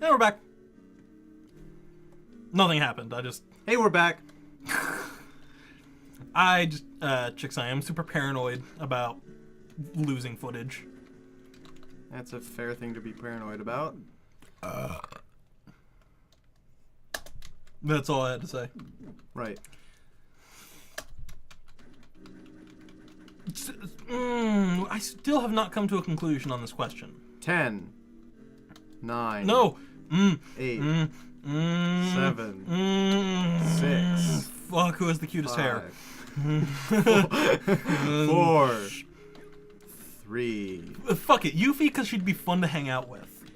Hey, we're back. Nothing happened. Hey, we're back. Chicks, I am super paranoid about losing footage. That's a fair thing to be paranoid about. That's all I had to say. Right. I still have not come to a conclusion on this question. 10. 9. No. 8. 7. 6. Fuck, who has the cutest hair? 4. 3. Fuck it, Yuffie, because she'd be fun to hang out with.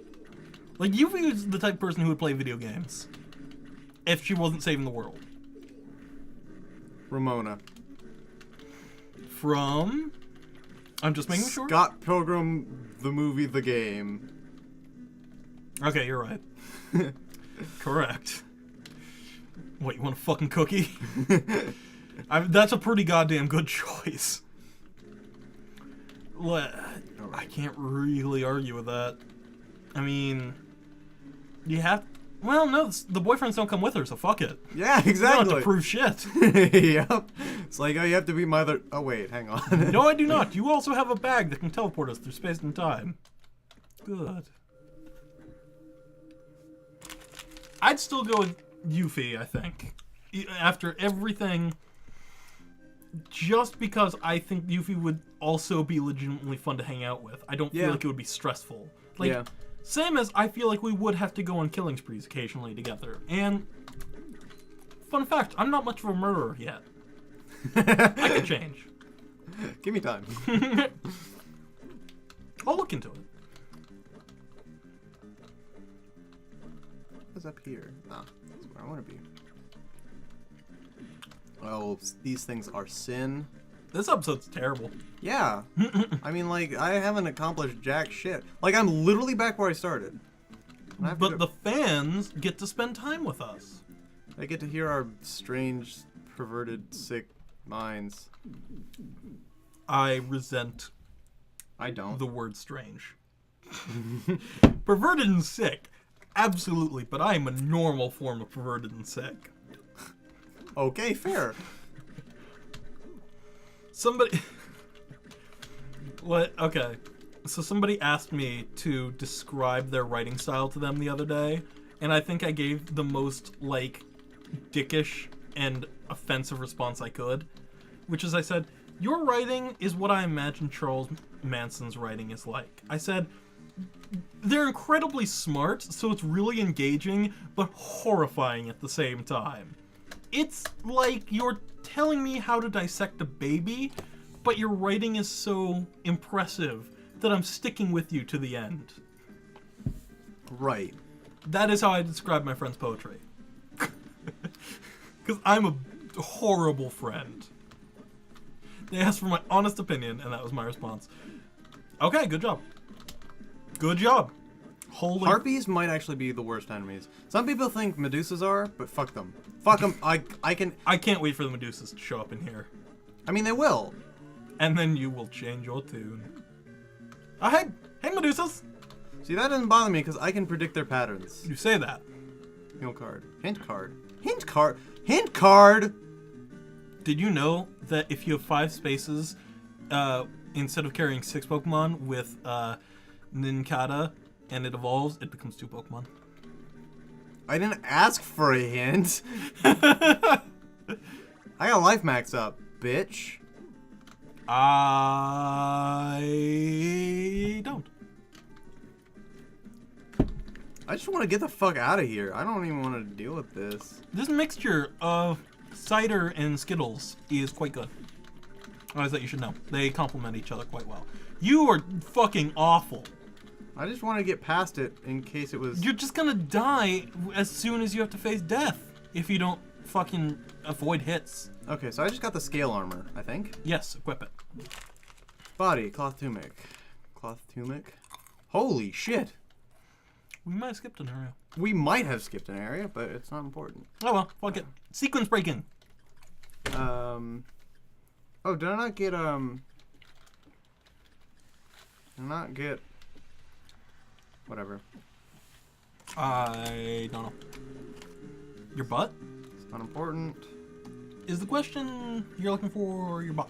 Like, Yuffie is the type of person who would play video games if she wasn't saving the world. Ramona. From... I'm just making sure. Scott Pilgrim, the movie, the game. Okay, you're right. Correct. What, you want a fucking cookie? That's a pretty goddamn good choice. I can't really argue with that. I mean, you have... Well, no, the boyfriends don't come with her, so fuck it. Yeah, exactly. You don't have to prove shit. Yep. It's like, oh, you have to be mother... Oh, wait, hang on. No, I do not. You also have a bag that can teleport us through space and time. Good. I'd still go with Yuffie, I think. After everything... Just because I think Yuffie would also be legitimately fun to hang out with. I don't feel like it would be stressful. Like, yeah. Same as I feel like we would have to go on killing sprees occasionally together. And, fun fact, I'm not much of a murderer yet. I could change. Give me time. I'll look into it. What's up here? Ah, that's where I want to be. Oh, these things are sin. This episode's terrible. Yeah. I mean, like, I haven't accomplished jack shit. Like, I'm literally back where I started. But the fans get to spend time with us. They get to hear our strange, perverted, sick minds. I resent I don't. the word strange. Perverted and sick. Absolutely, but I am a normal form of perverted and sick. Okay, fair. Somebody... What? Okay. So somebody asked me to describe their writing style to them the other day, and I think I gave the most, like, dickish and offensive response I could, which is I said, your writing is what I imagine Charles Manson's writing is like. I said, they're incredibly smart, so it's really engaging, but horrifying at the same time. It's like you're telling me how to dissect a baby, but your writing is so impressive that I'm sticking with you to the end. Right. That is how I describe my friend's poetry. Because I'm a horrible friend. They asked for my honest opinion, and that was my response. Okay, good job. Good job. Holy... Harpies might actually be the worst enemies. Some people think Medusas are, but fuck them. Fuck them. I can't wait for the Medusas to show up in here. I mean, they will. And then you will change your tune. Oh, hey! Hey, Medusas! See, that doesn't bother me because I can predict their patterns. You say that. Heal card. Hint card. Hint card. Hint card! Did you know that if you have 5 spaces, instead of carrying 6 Pokemon with Nincada, and it evolves, it becomes 2 Pokemon? I didn't ask for a hint. I got life max up, bitch. I don't. I just want to get the fuck out of here. I don't even want to deal with this. This mixture of cider and Skittles is quite good. As that you should know. They complement each other quite well. You are fucking awful. I just want to get past it in case it was... You're just gonna die as soon as you have to face death if you don't fucking avoid hits. Okay, so I just got the scale armor, I think. Yes, equip it. Body, cloth tunic. Cloth tunic. Holy shit. We might have skipped an area. We might have skipped an area, but it's not important. Oh well, fuck it. Sequence breaking. Oh, did I not get, whatever. I don't know. Your butt? It's not important. Is the question you're looking for your butt?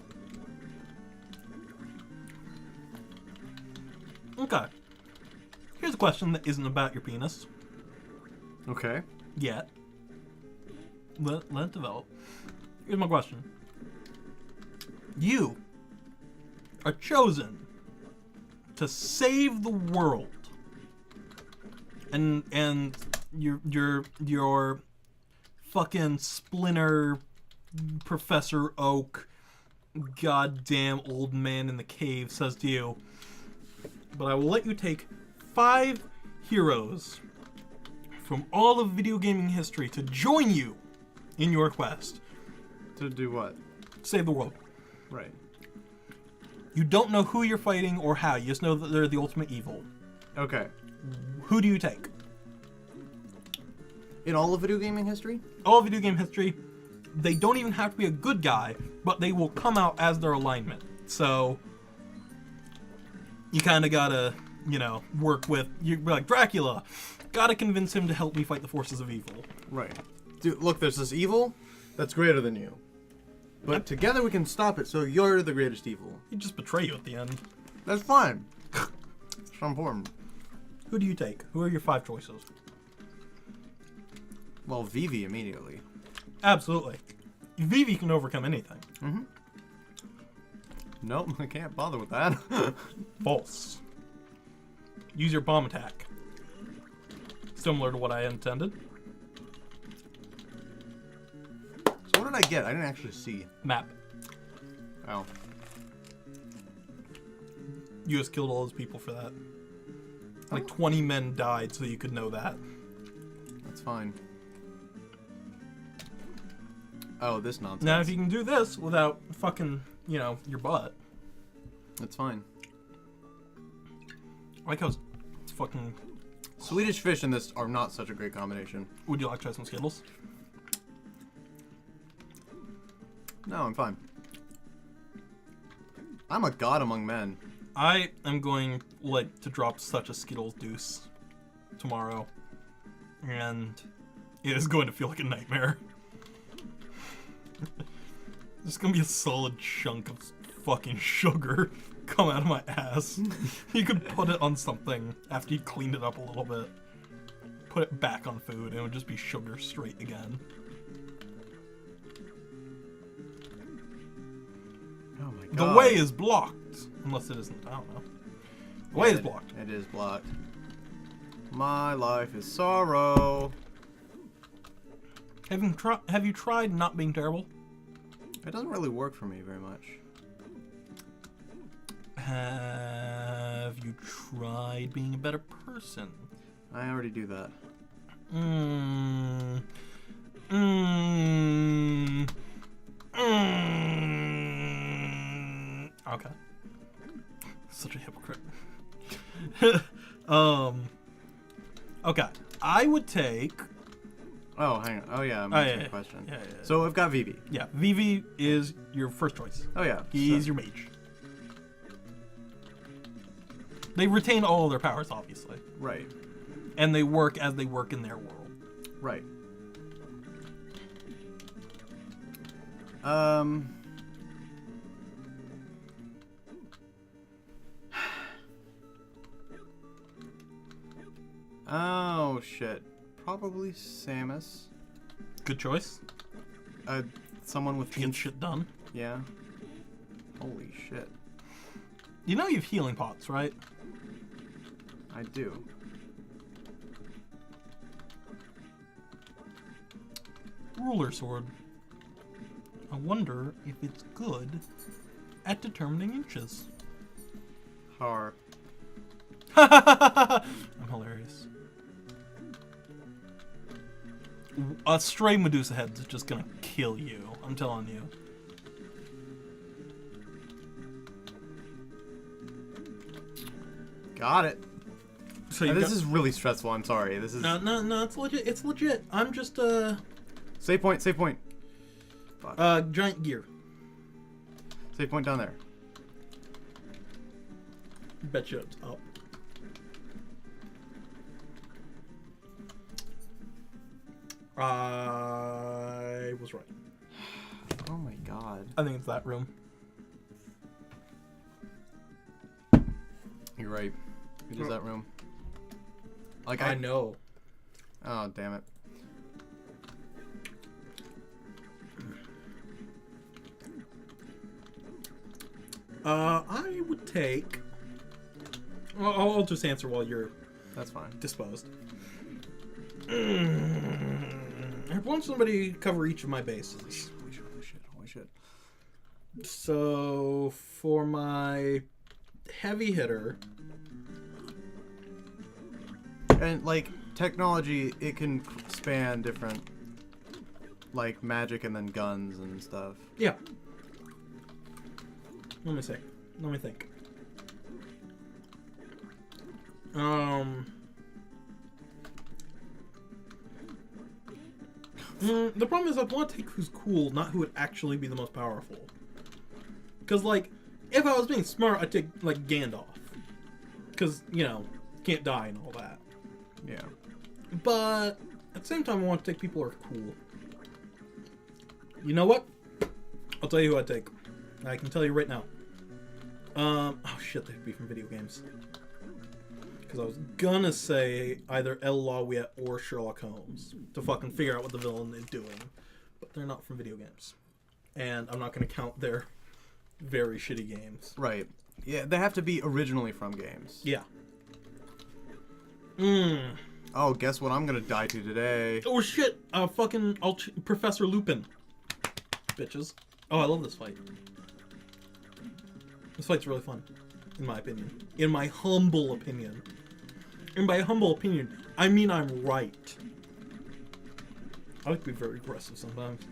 Okay. Here's a question that isn't about your penis. Okay. Yet. Let it develop. Here's my question. You are chosen to save the world. And your fucking Splinter Professor Oak goddamn old man in the cave says to you, but I will let you take 5 heroes from all of video gaming history to join you in your quest. To do what? Save the world. Right. You don't know who you're fighting or how. You just know that they're the ultimate evil. Okay. Who do you take? In all of video gaming history? All video game history, they don't even have to be a good guy, but they will come out as their alignment. So, you kind of gotta, work with, you're like, Dracula, gotta convince him to help me fight the forces of evil. Right. Dude, look, there's this evil that's greater than you. But together we can stop it, so you're the greatest evil. He'd just betray you at the end. That's fine. It's not important. Who do you take? Who are your 5 choices? Well, Vivi immediately. Absolutely. Vivi can overcome anything. Mm-hmm. Nope, I can't bother with that. False. Use your bomb attack. Similar to what I intended. So what did I get? I didn't actually see. Map. Oh. You just killed all those people for that. Like 20 men died so you could know that. That's fine. Oh, this nonsense. Now, if you can do this without fucking, your butt. That's fine. I like how it's fucking... Swedish fish and this are not such a great combination. Would you like to try some Skittles? No, I'm fine. I'm a god among men. I am going, to drop such a Skittles deuce tomorrow. And it is going to feel like a nightmare. There's gonna be a solid chunk of fucking sugar come out of my ass. You could put it on something after you cleaned it up a little bit. Put it back on food and it would just be sugar straight again. Oh my god. The way is blocked. Unless it isn't. I don't know. The way is blocked. It is blocked. My life is sorrow. Have you tried not being terrible? It doesn't really work for me very much. Have you tried being a better person? I already do that. Okay. Such a hypocrite. Okay. I would take... Oh, hang on. Oh, yeah, I'm yeah. question. Yeah. So I've got Vivi. Yeah, Vivi is your first choice. Oh, yeah. He's your mage. They retain all of their powers, obviously. Right. And they work as they work in their world. Right. Oh, shit. Probably Samus. Good choice. Someone with Get shit done. Yeah. Holy shit. You know you have healing pots, right? I do. Ruler sword. I wonder if it's good at determining inches. Har. I'm hilarious. A stray Medusa head's just gonna kill you. I'm telling you. Got it. So This is really stressful. I'm sorry. This is No. It's legit. It's legit. I'm just Save point. Save point. Fuck. Giant gear. Save point down there. Bet you it's up. I was right. Oh my god. I think it's that room. You're right. It is that room. Like I know. Oh, damn it. I would take... I'll just answer while you're That's fine. disposed. I want somebody to cover each of my bases. Holy shit. So, for my heavy hitter... And, like, technology, it can span different, like, magic and then guns and stuff. Yeah. Let me see. Let me think. The problem is I want to take who's cool, not who would actually be the most powerful. Because, like, if I was being smart, I'd take, like, Gandalf. Because, you know, can't die and all that. Yeah. But, at the same time, I want to take people who are cool. You know what? I'll tell you who I'd take. I can tell you right now. Oh shit, they'd be from video games. Because I was gonna say either El Lawiyet or Sherlock Holmes to fucking figure out what the villain is doing. But they're not from video games. And I'm not gonna count their very shitty games. Right. Yeah, they have to be originally from games. Yeah. Oh, guess what I'm gonna die to today? Oh shit! Professor Lupin. Bitches. Oh, I love this fight. This fight's really fun, in my opinion. In my humble opinion. And by humble opinion, I mean I'm right. I like to be very aggressive sometimes.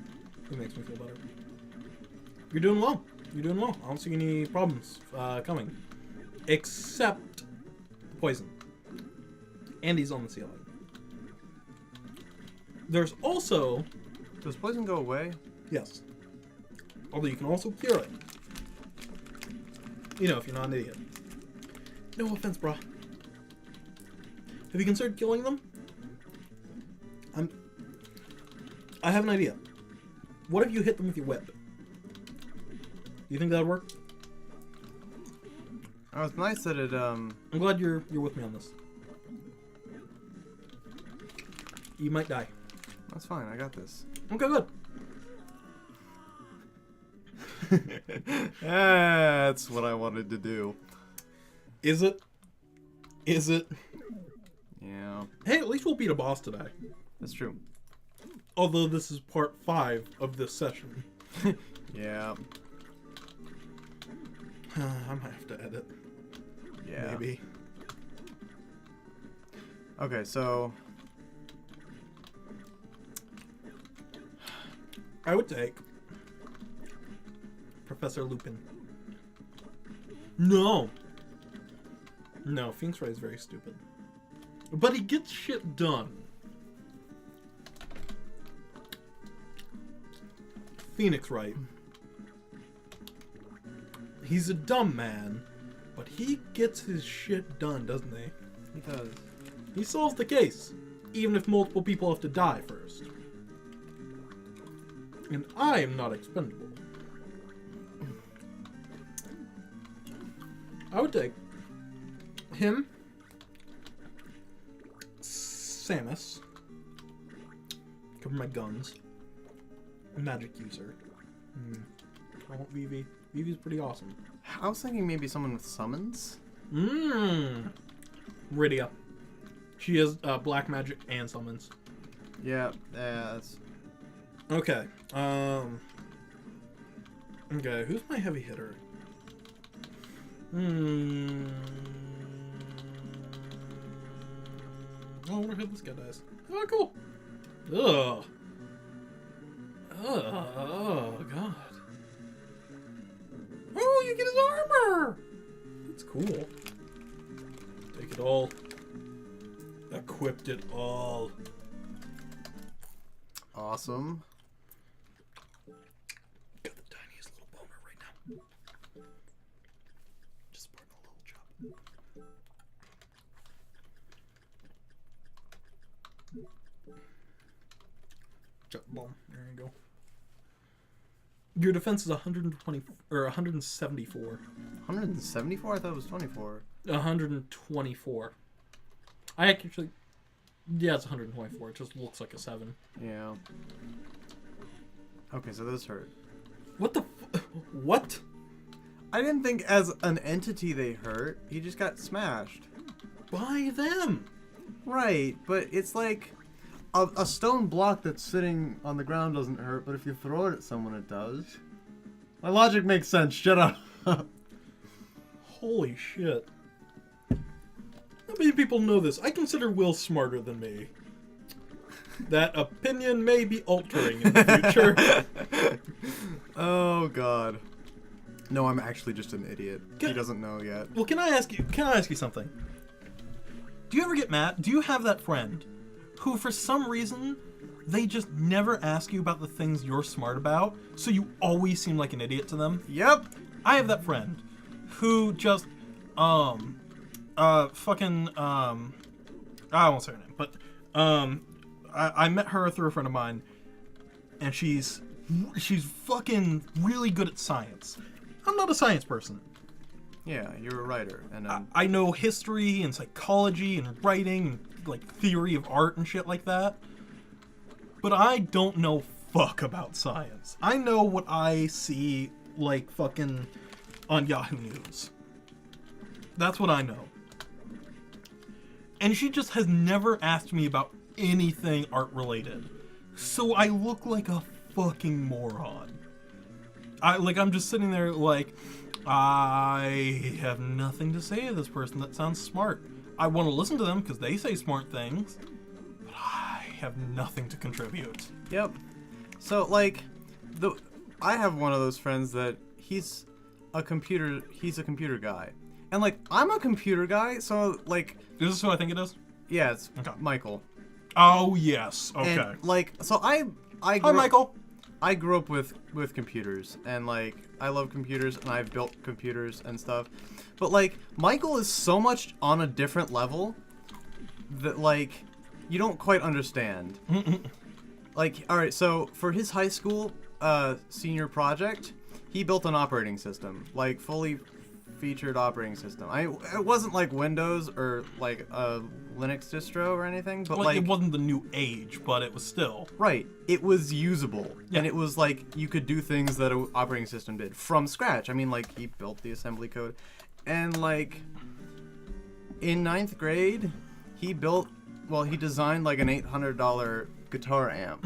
It makes me feel better. You're doing well. You're doing well. I don't see any problems coming. Except poison. And he's on the ceiling. There's also... Does poison go away? Yes. Although you can also cure it. You know, if you're not an idiot. No offense, brah. Have you considered killing them? I have an idea. What if you hit them with your whip? Do you think that would work? Oh, it's nice that it, I'm glad you're with me on this. You might die. That's fine, I got this. Okay, good. That's what I wanted to do. Is it? Is it? Yeah. Hey, at least we'll beat a boss today. That's true. Although this is part 5 of this session. Yeah. I might have to edit. Yeah. Maybe. Okay, so... I would take Professor Lupin. No! No, Phoenix Wright is very stupid. But he gets shit done. Phoenix Wright. He's a dumb man, but he gets his shit done, doesn't he? He does. He solves the case, even if multiple people have to die first. And I am not expendable. I would take him, Samus, cover my guns, magic user. I want Vivi. Vivi's pretty awesome. I was thinking maybe someone with summons. Rydia. She has black magic and summons. Yeah, that's... Okay. Okay, who's my heavy hitter? I wonder how this guy dies. Oh, cool. Ugh. Oh, God. Oh, you get his armor! That's cool. Take it all. Equipped it all. Awesome. Got the tiniest little boner right now. Just burn a little chop. Boom. There you go. Your defense is 120 or 174. 174? I thought it was 24. 124. I actually, yeah, it's 124. It just looks like a 7. Yeah. Okay, so those hurt. What the? What? I didn't think as an entity they hurt. He just got smashed. By them. Right, but it's like a stone block that's sitting on the ground doesn't hurt, but if you throw it at someone, it does. My logic makes sense. Shut up. Holy shit. Not many people know this. I consider Will smarter than me. That opinion may be altering in the future. Oh god. No, I'm actually just an idiot. He doesn't know yet. Well, can I ask you something? Do you ever get mad? Do you have that friend who, for some reason, they just never ask you about the things you're smart about, so you always seem like an idiot to them? Yep. I have that friend who just, I won't say her name, but, I met her through a friend of mine, and she's fucking really good at science. I'm not a science person. Yeah, you're a writer, and I know history and psychology and writing and like theory of art and shit like that. But I don't know fuck about science. I know what I see like fucking on Yahoo News. That's what I know. And she just has never asked me about anything art related. So I look like a fucking moron. I'm just sitting there like, I have nothing to say to this person that sounds smart. I want to listen to them because they say smart things, but I have nothing to contribute. Yep. So like, I have one of those friends that he's a computer guy, and like I'm a computer guy, so like. Is this who I think it is? Yeah, it's okay. Michael. Oh yes. Okay. And like, so I Hi Michael. I grew up with computers, and like I love computers, and I've built computers and stuff. But like Michael is so much on a different level that like you don't quite understand. Like, all right, so for his high school senior project, he built an operating system, like fully featured operating system. It wasn't like Windows or like a Linux distro or anything, but like it wasn't the new age, but it was still right. It was usable, yeah. And it was like you could do things that an operating system did from scratch. I mean, like he built the assembly code, and like in 9th grade, he designed like an $800 guitar amp.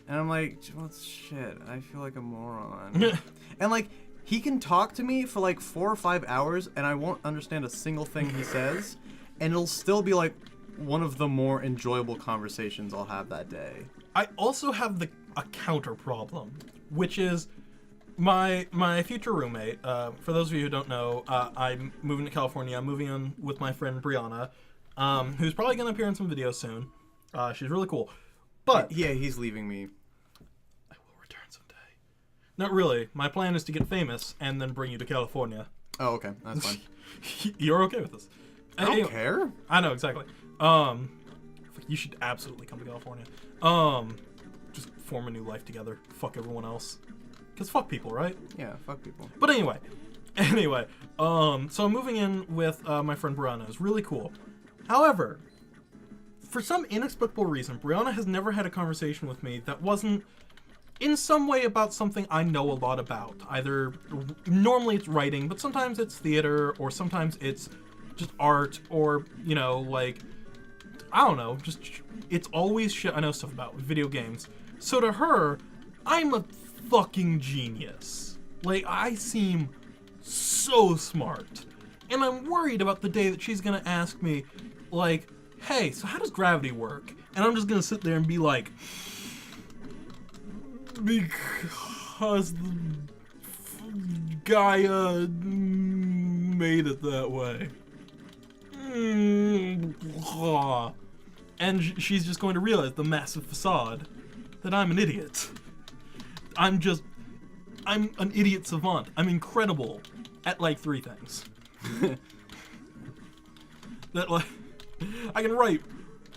And I'm like, well, shit, I feel like a moron. And like, he can talk to me for like 4 or 5 hours, and I won't understand a single thing he says, and it'll still be like one of the more enjoyable conversations I'll have that day. I also have a counter problem, which is my future roommate. For those of you who don't know, I'm moving to California. I'm moving in with my friend Brianna, who's probably going to appear in some videos soon. She's really cool. But yeah, he's leaving me. I will return someday. Not really. My plan is to get famous and then bring you to California. Oh, okay. That's fine. You're okay with this? I don't care. I know, exactly. You should absolutely come to California. Just form a new life together. Fuck everyone else. Because fuck people, right? Yeah, fuck people. But anyway. So I'm moving in with my friend Brianna. It's really cool. However, for some inexplicable reason, Brianna has never had a conversation with me that wasn't in some way about something I know a lot about. Either, normally it's writing, but sometimes it's theater, or sometimes it's just art, or, you know, like, I don't know, just, it's always shit I know stuff about, video games. So to her, I'm a fucking genius. Like, I seem so smart. And I'm worried about the day that she's gonna ask me, like, hey, so how does gravity work? And I'm just gonna sit there and be like, because Gaia made it that way. And she's just going to realize the massive facade that I'm an idiot. I'm an idiot savant. I'm incredible at like 3 things. That like, I can write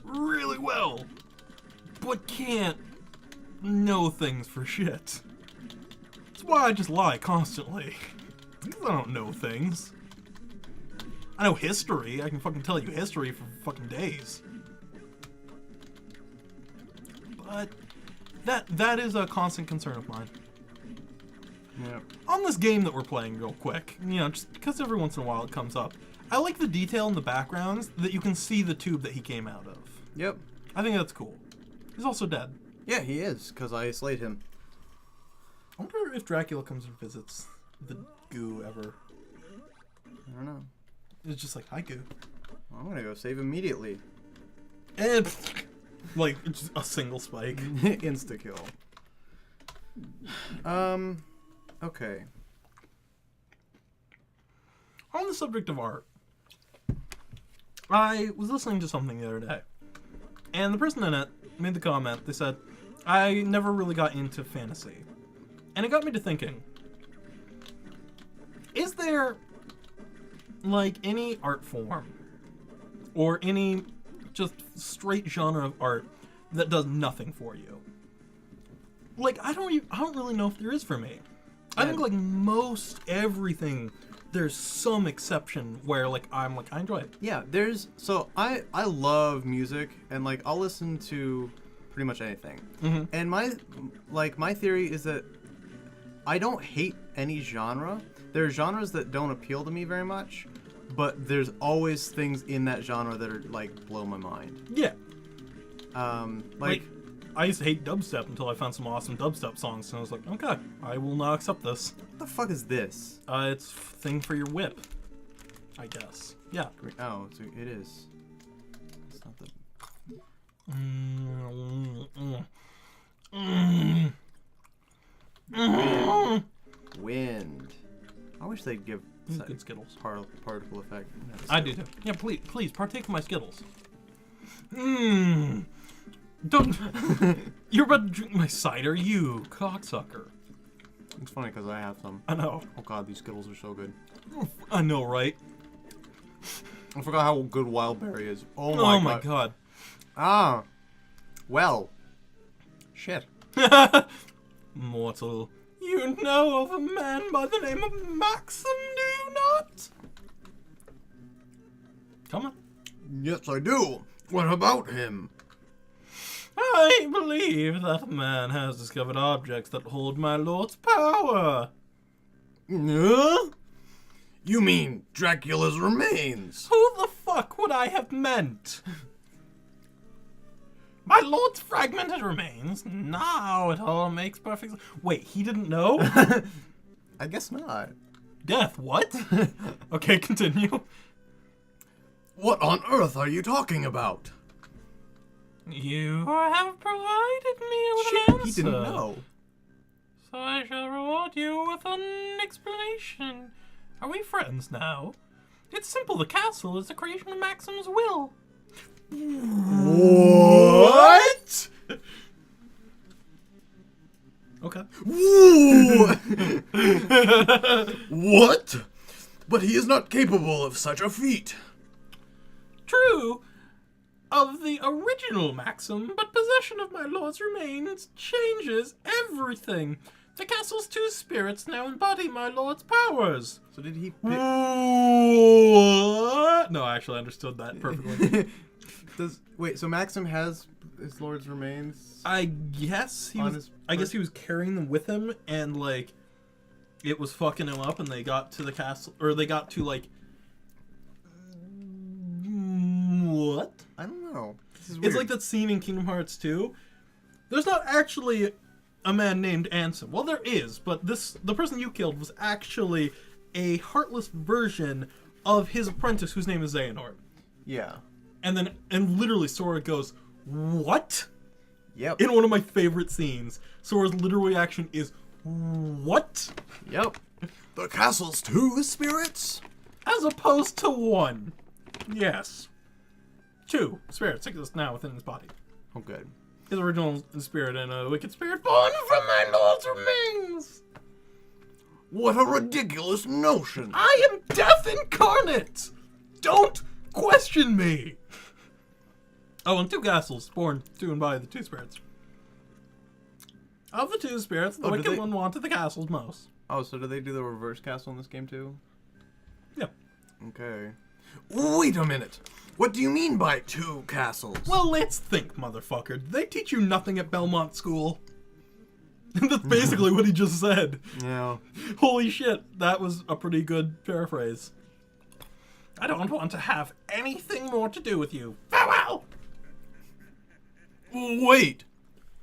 really well, but can't know things for shit. That's why I just lie constantly. Because I don't know things. I know history. I can fucking tell you history for fucking days. But that is a constant concern of mine. Yeah. On this game that we're playing real quick, you know, just because every once in a while it comes up, I like the detail in the backgrounds that you can see the tube that he came out of. Yep. I think that's cool. He's also dead. Yeah, he is, because I slayed him. I wonder if Dracula comes and visits the goo ever. I don't know. It's just like, hi goo. I'm gonna go save immediately. And, like, just a single spike. Insta-kill. Okay. On the subject of art, I was listening to something the other day, and the person in it made the comment, they said, I never really got into fantasy. And it got me to thinking, is there, like, any art form, or any just straight genre of art that does nothing for you? Like, I don't really know if there is for me. I think, like, most everything, there's some exception where, like, I enjoy it. Yeah, so I love music, and, like, I'll listen to pretty much anything. Mm-hmm. And my theory is that I don't hate any genre. There are genres that don't appeal to me very much, but there's always things in that genre that are, like, blow my mind. Yeah. Like I used to hate dubstep until I found some awesome dubstep songs, and I was like, okay, I will not accept this. what the fuck is this? It's thing for your whip, I guess. Yeah. Oh, so it is. It's not the... Wind. I wish they'd give Good Skittles. particle effect. I do too. Yeah, please partake of my Skittles. Don't. You're about to drink my cider, you cocksucker. It's funny because I have some. I know. Oh god, these Skittles are so good. I know, right? I forgot how good Wildberry is. Oh my god. Ah. Well. Shit. Mortal, you know of a man by the name of Maxim, do you not? Come on. Yes, I do. What about him? I believe that man has discovered objects that hold my lord's power. You mean Dracula's remains? Who the fuck would I have meant? My lord's fragmented remains? Now it all makes perfect sense. Wait, he didn't know? I guess not. Death, what? Okay, continue. What on earth are you talking about? You have provided me with an answer. He didn't know. So I shall reward you with an explanation. Are we friends now? It's simple. The castle is the creation of Maxim's will. What? Okay. What? But he is not capable of such a feat. True. Of the original Maxim, but possession of my lord's remains changes everything. The castle's two spirits now embody my lord's powers. So did he pick... What? No, I actually understood that perfectly. Wait, so Maxim has his lord's remains? I guess he was. I guess he was carrying them with him, and like, it was fucking him up, and they got to the castle, or they got to like. What? I don't know. This is It's weird. like that scene in Kingdom Hearts 2. There's not actually a man named Ansem. Well, there is, but the person you killed was actually a heartless version of his apprentice, whose name is Xehanort. Yeah. And literally Sora goes, "What?" Yep. In one of my favorite scenes, Sora's literal reaction is, "What?" Yep. The castle's two spirits? As opposed to one. Yes. Two spirits exist now within his body. Oh, good. His original spirit and a wicked spirit born from my lord's remains. What a ridiculous notion. I am death incarnate. Don't question me. Oh, and 2 castles, born to and by the 2 spirits. Of the 2 spirits, the wicked one wanted the castles most. Oh, so do they do the reverse castle in this game too? Yeah. Okay. Wait a minute. What do you mean by 2 castles? Well, let's think, motherfucker. Did they teach you nothing at Belmont School? That's basically what he just said. Yeah. Holy shit, that was a pretty good paraphrase. I don't want to have anything more to do with you. Farewell! Wait!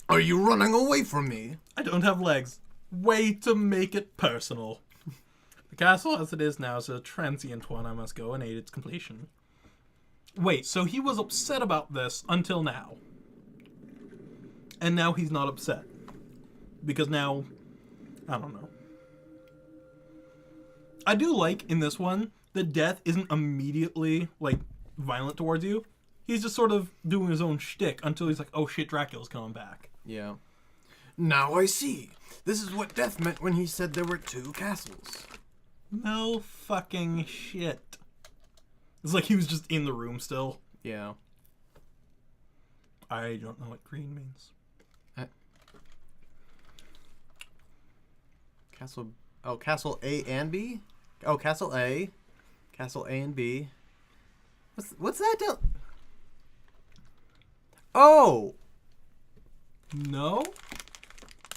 Are you running away from me? I don't have legs. Way to make it personal. The castle as it is now is a transient one. I must go and aid its completion. Wait, so he was upset about this until now. And now he's not upset. Because now, I don't know. I do like, in this one, that death isn't immediately, like, violent towards you. He's just sort of doing his own shtick until he's like, oh shit, Dracula's coming back. Yeah. Now I see. This is what Death meant when he said there were 2 castles. No fucking shit. It's like he was just in the room still. Yeah. I don't know what green means. Castle... Oh, Castle A and B? Oh, Castle A. Castle A and B. What's that down... Oh! No?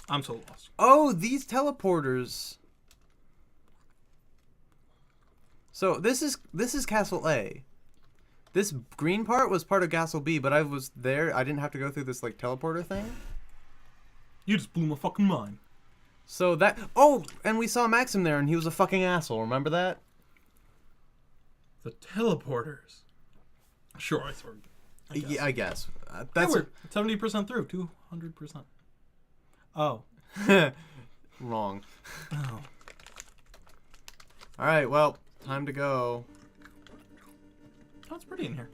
I'm so lost. Oh, these teleporters. So this is Castle A. This green part was part of Castle B, but I was there. I didn't have to go through this like teleporter thing. You just blew my fucking mind. So that... Oh, and we saw Maxim there, and he was a fucking asshole. Remember that? The teleporters. Sure, I swear. Yeah, I guess. That's 70% through, 200%. Oh. Wrong. Oh. All right, well, time to go. Oh, it's pretty in here.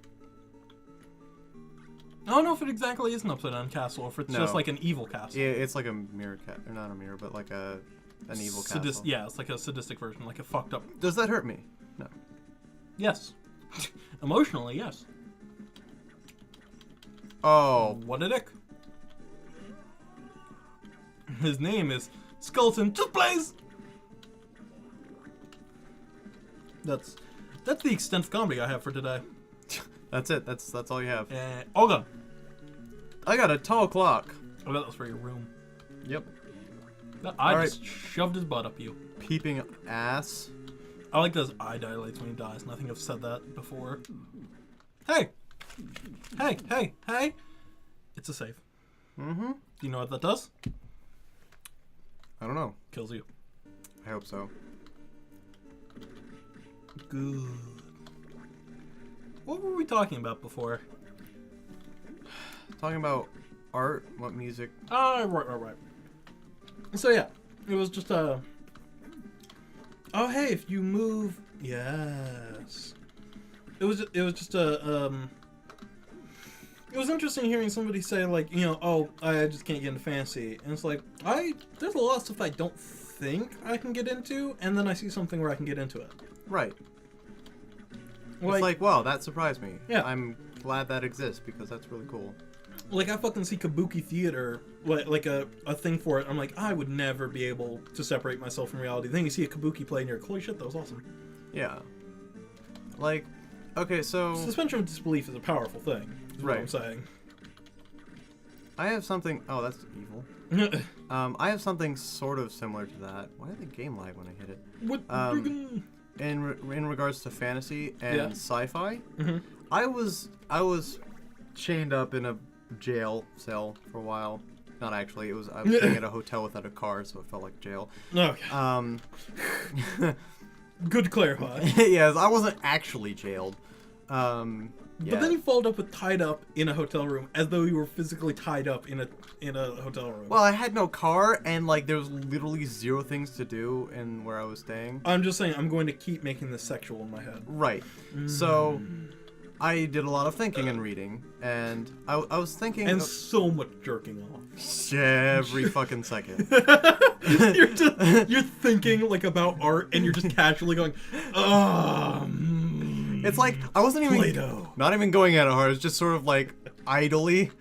I don't know if it exactly is an upside-down castle, or if it's just like an evil castle. Yeah, it's like a mirror or not a mirror, but like an evil castle. Yeah, it's like a sadistic version, like a fucked up. Does that hurt me? No. Yes. Emotionally, yes. Oh. What a dick. His name is Skeleton. Just blaze! That's the extent of comedy I have for today. That's it. That's all you have. All gone. I got a tall clock. I bet that was for your room. Yep. I just shoved his butt up you. Peeping ass. I like those eye dilates when he dies, and I think I've said that before. Hey! Hey, hey, hey! It's a save. Mm-hmm. Do you know what that does? I don't know. Kills you. I hope so. Good. What were we talking about before? Talking about art, what music. Oh, right. So yeah, it was just a... Oh, hey, if you move... Yes. It was just a... It was interesting hearing somebody say, like, you know, oh, I just can't get into fantasy. And it's like, there's a lot of stuff I don't think I can get into, and then I see something where I can get into it. Right. It's like, wow, that surprised me. Yeah. I'm glad that exists, because that's really cool. Like, I fucking see kabuki theater, like a thing for it. I'm like, I would never be able to separate myself from reality. Then you see a kabuki play and you're like, holy shit, that was awesome. Yeah. Like, okay, so... Suspension of disbelief is a powerful thing, is what I'm saying. I have something... Oh, that's evil. I have something sort of similar to that. Why did the game lag when I hit it? What? In regards to fantasy and sci-fi, I was chained up in a jail cell for a while. Not actually. I was staying at a hotel without a car, so it felt like jail. Okay. Good to clarify. Yes, I wasn't actually jailed. But then you followed up with tied up in a hotel room, as though you were physically tied up in a hotel room. Well, I had no car, and like there was literally 0 things to do in where I was staying. I'm just saying, I'm going to keep making this sexual in my head. Right. So, I did a lot of thinking and reading, and I was thinking... And so much jerking off. Every fucking second. You're thinking, like, about art, and you're just casually going, It's like, I wasn't even... Play-Doh. Not even going at it hard, it's just sort of like idly,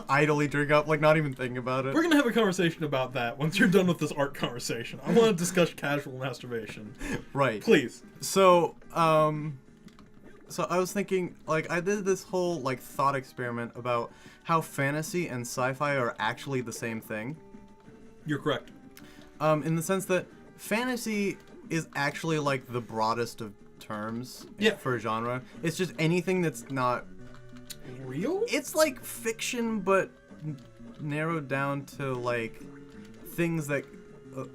idly drink up, like not even thinking about it. We're gonna have a conversation about that once you're done with this art conversation. I want to discuss casual masturbation. Right. Please. So I was thinking, like, I did this whole, like, thought experiment about how fantasy and sci-fi are actually the same thing. You're correct. In the sense that fantasy is actually, like, the broadest of terms for a genre. It's just anything that's not... Real? It's, like, fiction, but narrowed down to, like, things that...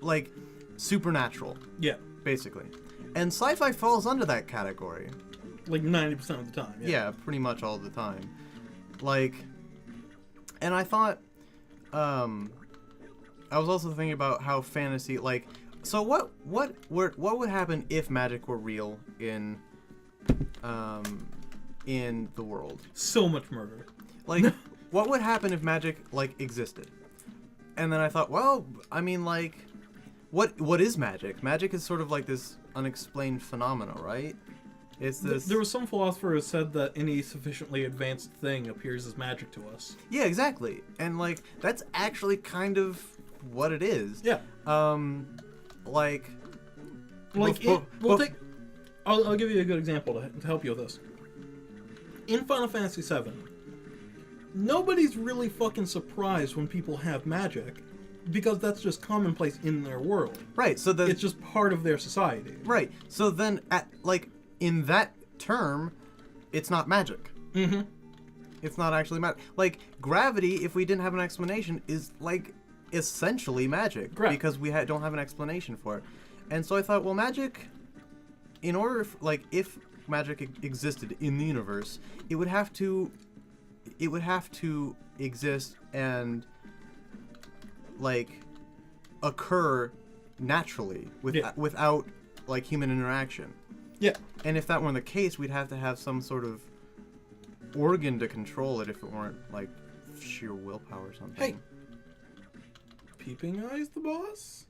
like, supernatural. Yeah. Basically. And sci-fi falls under that category. Like 90% of the time. Yeah, pretty much all the time. Like, and I thought, I was also thinking about how fantasy, like, so what would happen if magic were real in the world? So much murder. Like, what would happen if magic, like, existed? And then I thought, well, I mean, like, what is magic? Magic is sort of like this unexplained phenomena, right? It's this... There was some philosopher who said that any sufficiently advanced thing appears as magic to us. Yeah, exactly. And, like, that's actually kind of what it is. Yeah. Like... I'll give you a good example to help you with this. In Final Fantasy VII, nobody's really fucking surprised when people have magic, because that's just commonplace in their world. Right, so then... It's just part of their society. Right, so then, in that term, it's not magic. Mm-hmm. It's not actually magic. Like, gravity, if we didn't have an explanation, is, like, essentially magic. Correct. Because we don't have an explanation for it. And so I thought, well, magic, in order, if magic existed in the universe, it would have to exist and, like, occur naturally without, like, human interaction. Yeah. And if that weren't the case, we'd have to have some sort of organ to control it if it weren't, like, sheer willpower or something. Hey! Peeping Eye's the boss?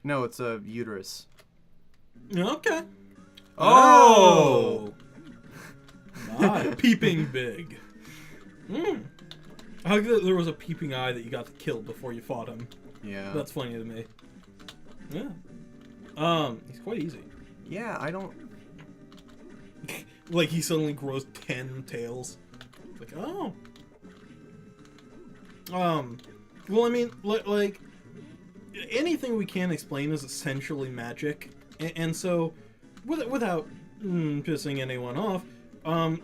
No, it's a uterus. Okay. Oh! My peeping big. I like that there was a peeping eye that you got killed before you fought him. Yeah. That's funny to me. Yeah. He's quite easy. Yeah, I don't... Like, he suddenly grows 10 tails. It's like, oh. Well, I mean, like, anything we can't explain is essentially magic. And so, without pissing anyone off,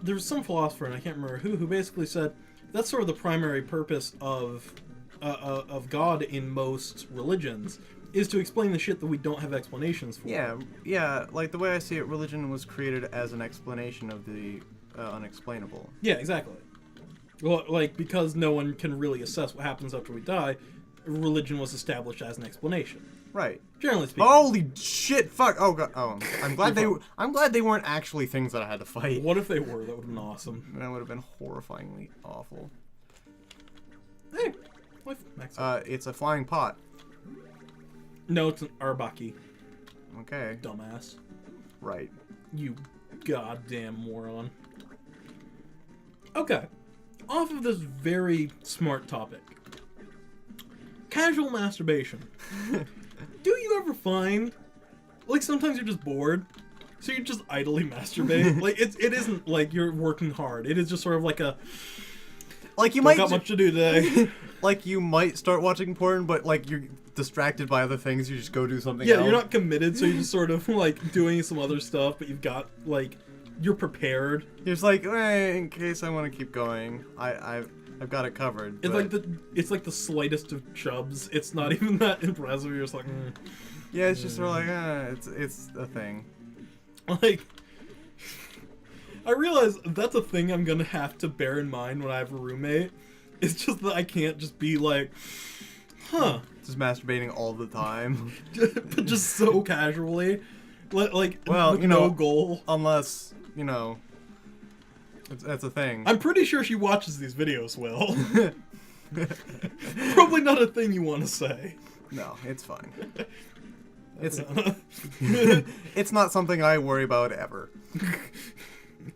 there's some philosopher, and I can't remember who basically said that's sort of the primary purpose of God in most religions, is to explain the shit that we don't have explanations for. Yeah, like, the way I see it, religion was created as an explanation of the unexplainable. Yeah, exactly. Well, like, because no one can really assess what happens after we die, religion was established as an explanation. Right. Generally speaking. Holy shit! Fuck! Oh god! Oh, I'm glad they weren't actually things that I had to fight. What if they were? That would have been awesome. That would have been horrifyingly awful. Hey, Maxim. It's a flying pot. No, it's an Arbaki. Okay. Dumbass. Right. You goddamn moron. Okay. Off of this very smart topic. Casual masturbation. Do you ever find, like, sometimes you're just bored, so you just idly masturbate? Like, it isn't like you're working hard. It is just sort of like a, like, you don't might got much to do today. Like, you might start watching porn, but, like, you're distracted by other things. You just go do something Yeah, else. you're not committed, so you're just sort of, like, doing some other stuff, but you've got, like, you're prepared. You're just like, in case I want to keep going, I've got it covered. It's like the slightest of chubs. It's not even that impressive. You're just like, yeah, it's just sort of like, it's a thing. Like, I realize that's a thing I'm gonna have to bear in mind when I have a roommate. It's just that I can't just be like, just masturbating all the time, but just so casually, like, well, with you know, no goal. Unless, you know. That's a thing. I'm pretty sure she watches these videos, Will. Probably not a thing you want to say. No, it's fine. It's not something I worry about ever.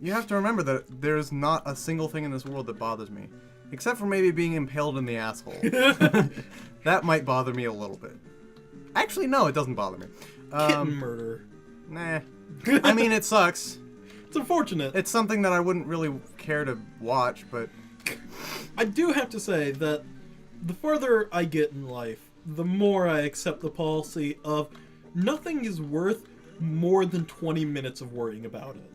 You have to remember that there's not a single thing in this world that bothers me. Except for maybe being impaled in the asshole. That might bother me a little bit. Actually, no, it doesn't bother me. Kitten murder. Nah. I mean, it sucks. It's unfortunate. It's something that I wouldn't really care to watch, but... I do have to say that the further I get in life, the more I accept the policy of nothing is worth more than 20 minutes of worrying about it.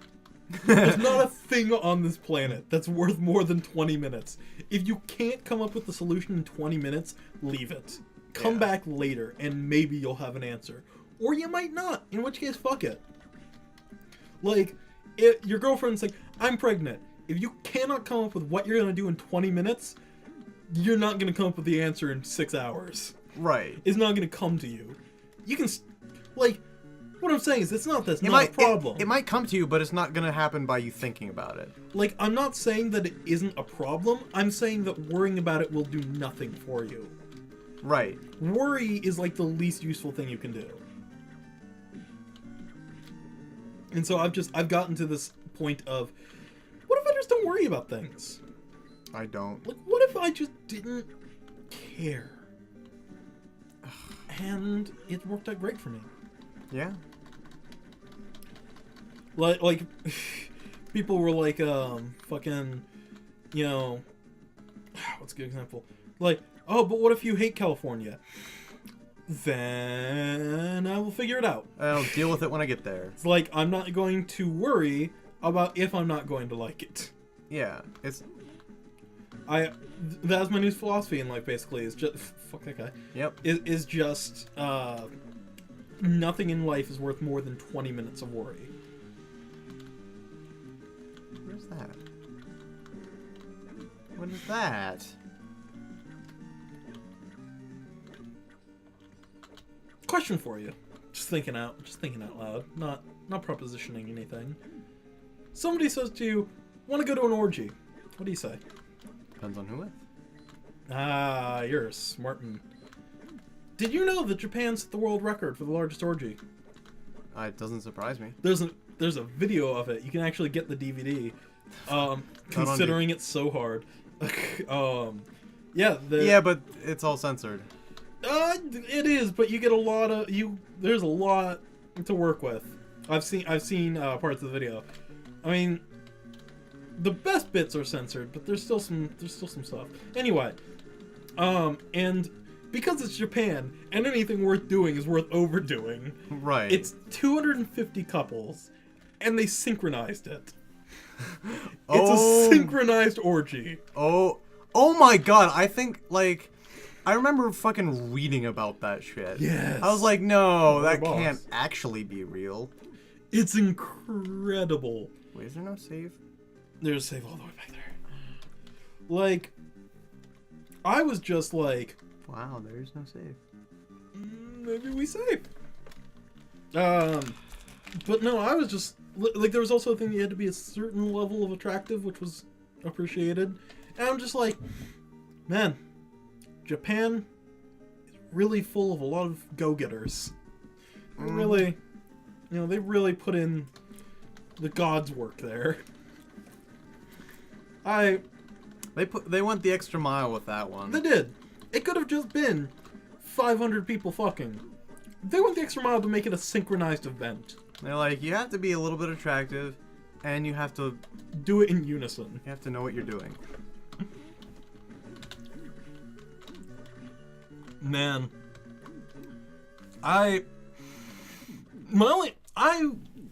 There's not a thing on this planet that's worth more than 20 minutes. If you can't come up with the solution in 20 minutes, leave it. Come back later, and maybe you'll have an answer. Or you might not, in which case, fuck it. Like, if your girlfriend's like, I'm pregnant. If you cannot come up with what you're going to do in 20 minutes, you're not going to come up with the answer in 6 hours. Right. It's not going to come to you. You can, like... What I'm saying is, that's not a problem. It might come to you, but it's not going to happen by you thinking about it. Like, I'm not saying that it isn't a problem. I'm saying that worrying about it will do nothing for you. Right. Worry is like the least useful thing you can do. And so I've gotten to this point of, what if I just don't worry about things? I don't. Like, what if I just didn't care? And it worked out great for me. Yeah. Like, people were like, fucking, you know, what's a good example? Like, oh, but what if you hate California? Then I will figure it out. I'll deal with it when I get there. It's like, I'm not going to worry about if I'm not going to like it. Yeah, it's... That's my new philosophy in life, basically, is just, fuck that guy. Yep. Is just, nothing in life is worth more than 20 minutes of worry. Where's that? What is that? Question for you. Just thinking out loud. Not propositioning anything. Somebody says to you, want to go to an orgy. What do you say? Depends on who with. Ah, you're a smartin'. Did you know that Japan set the world record for the largest orgy? It doesn't surprise me. There's a video of it. You can actually get the DVD. Considering it's so hard. Yeah. Yeah, but it's all censored. It is, but you get a lot of there's a lot to work with. I've seen parts of the video. I mean, the best bits are censored, but there's still some stuff. Anyway, and because it's Japan and anything worth doing is worth overdoing. Right. It's 250 couples, and they synchronized it. Oh. It's a synchronized orgy. Oh my god! I think I remember fucking reading about that shit. Yes. I was like, no, that boss. can't actually be real. It's incredible. Wait, is there no save? There's a save all the way back there. Like, I was just like, wow, there's no save. Maybe we save. But no, I was just like, there was also a thing you had to be a certain level of attractive, which was appreciated. And I'm just like, man, Japan is really full of a lot of go-getters. Really, they really put in the God's work there. They went the extra mile with that one. They did. It could have just been 500 people fucking. They went the extra mile to make it a synchronized event. They're like, you have to be a little bit attractive, and you have to do it in unison. You have to know what you're doing. Man, I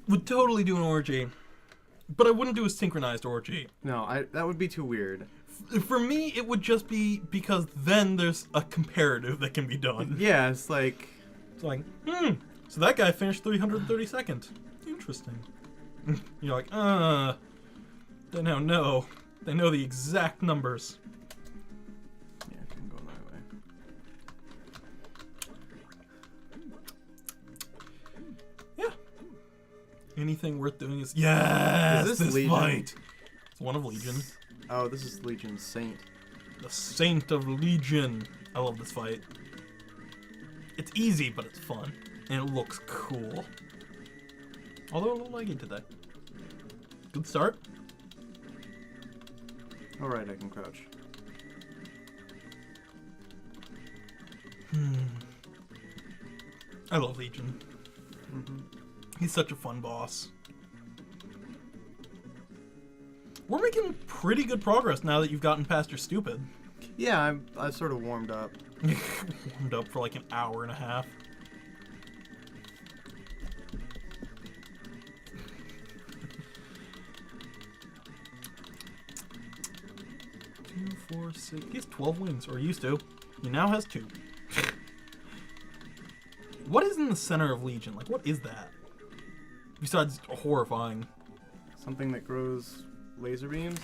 would totally do an orgy, but I wouldn't do a synchronized orgy. No, that would be too weird. For me, it would just be because then there's a comparative that can be done. Yeah, it's like, so that guy finished 332nd. Interesting. You're like, they now know. They know the exact numbers. Yeah, I can go that way. Yeah. Anything worth doing is this Legion? fight. It's one of Legion. Oh, this is Legion Saint. The Saint of Legion. I love this fight. It's easy, but it's fun. And it looks cool. Although a little laggy today. Good start. Alright, I can crouch. I love Legion. He's such a fun boss. We're making pretty good progress now that you've gotten past your stupid. Yeah, I sort of warmed up. Warmed up for like an hour and a half. Two, 4, 6. He has 12 wings, or he used to. He now has 2. What is in the center of Legion? Like, what is that? Besides horrifying. Something that grows laser beams?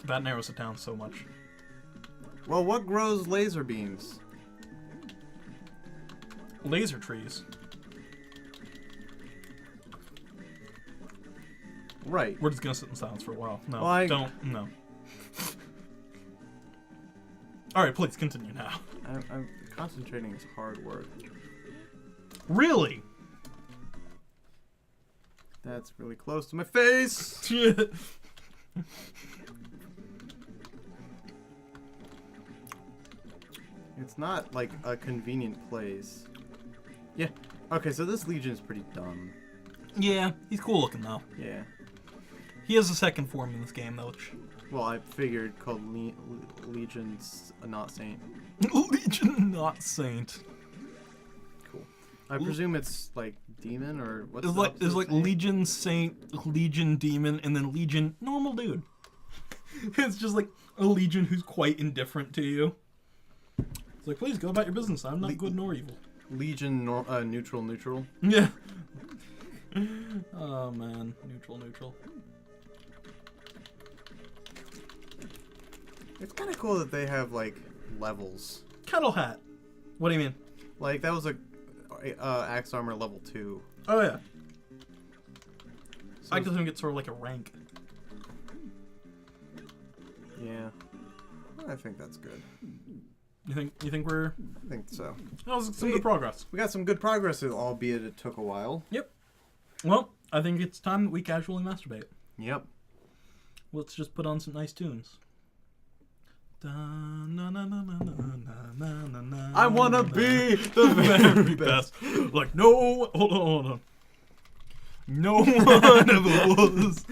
That narrows it down so much. Well, what grows laser beams? Laser trees. Right. We're just gonna sit in silence for a while. No, Well, don't. No. Alright, please continue now. I'm concentrating is hard work. Really? That's really close to my face! It's not like a convenient place. Yeah. Okay, so this Legion's pretty dumb. Yeah, he's cool looking though. Yeah. He has a second form in this game though, which... Well, I figured called Legion's not Saint. Legion not Saint. Cool. I presume it's like demon or what's It's like Legion Saint, Legion Demon, and then Legion normal dude. It's just like a Legion who's quite indifferent to you. It's like, please go about your business. I'm not good nor evil. Legion neutral. Yeah. Oh man, neutral. It's kind of cool that they have like levels. Kettle hat. What do you mean? Like that was a axe armor level 2. Oh yeah. So I just think it's sort of like a rank. yeah. I think that's good. You think we're... I think so. That was some good progress. We got some good progress, albeit it took a while. Yep. Well, I think it's time that we casually masturbate. Yep. Let's just put on some nice tunes. I wanna be the very best. Like, no... Hold on. No one ever was.